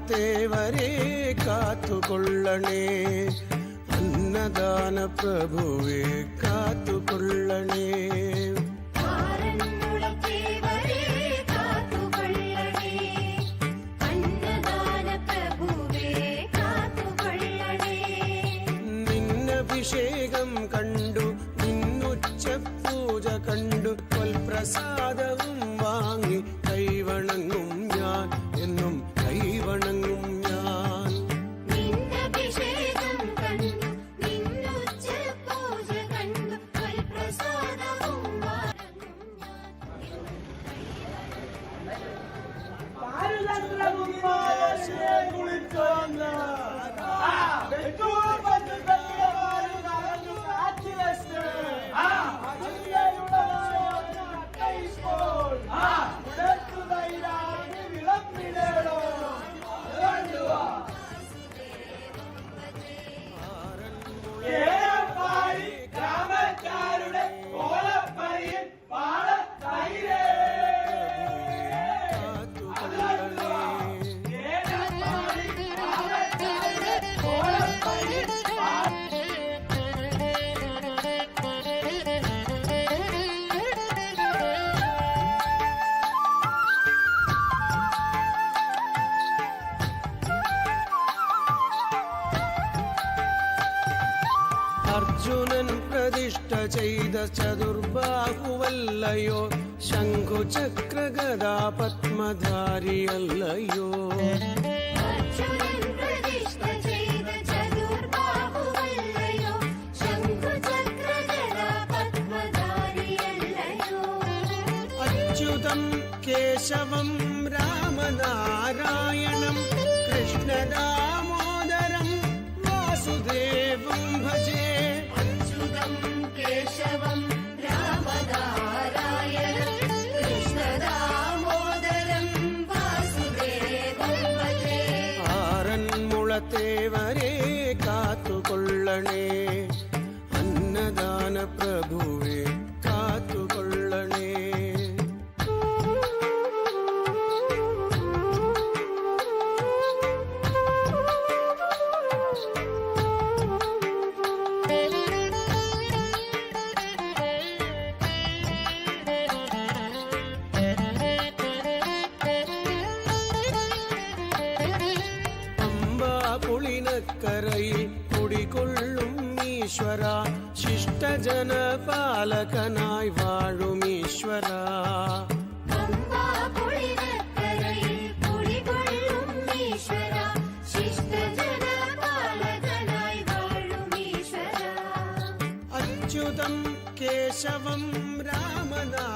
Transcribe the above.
ആറന്മുളത്തേവരെ കാത്തുകൊള്ളണേ, അന്നദാന പ്രഭുവേ കാത്തുകൊള്ളണേ. നിന്നഭിഷേകം കണ്ടു, നിന്നുച്ച പൂജ കണ്ടു, പ്രസാദവും വാങ്ങി കൈവണങ്ങും ഞാൻ, എന്നും കൈവണങ്ങും ഞാൻ. നിന്നഭിഷേകം കണ്ടു, നിന്നുച്ച പൂജ കണ്ടു, പ്രസാദവും വാങ്ങും അർജുനൻ പ്രതിഷ്ഠ ചെയ്ത ചതുർബാഹുവല്ലയോ, ശംഖുചക്രഗദാ പത്മധാരിയല്ലയോ. അർജുനൻ പ്രതിഷ്ഠ ചെയ്ത ചതുർബാഹുവല്ലയോ, ശംഖുചക്രഗദാ പത്മധാരിയല്ലയോ. അച്യുതം കേശവം രാമനാരായണം കൃഷ്ണദാമോദരം വാസുദേവം ഭജേ. കേശവം രാമനാരായണം കൃഷ്ണദാമോദരം വാസുദേവം ഭജേ. ആറന്മുളത്തേവരെ കാത്തുകൊള്ളണേ, അന്നദാന പ്രഭുവേ കാത്തുകൊള്ളണേ. പുളിനക്കരയിൽ കുടികൊള്ളും ഈശ്വര, ശിഷ്ടജനപാലകനായി വാഴും ഈശ്വര. അച്യുതം കേശവം രാമനാ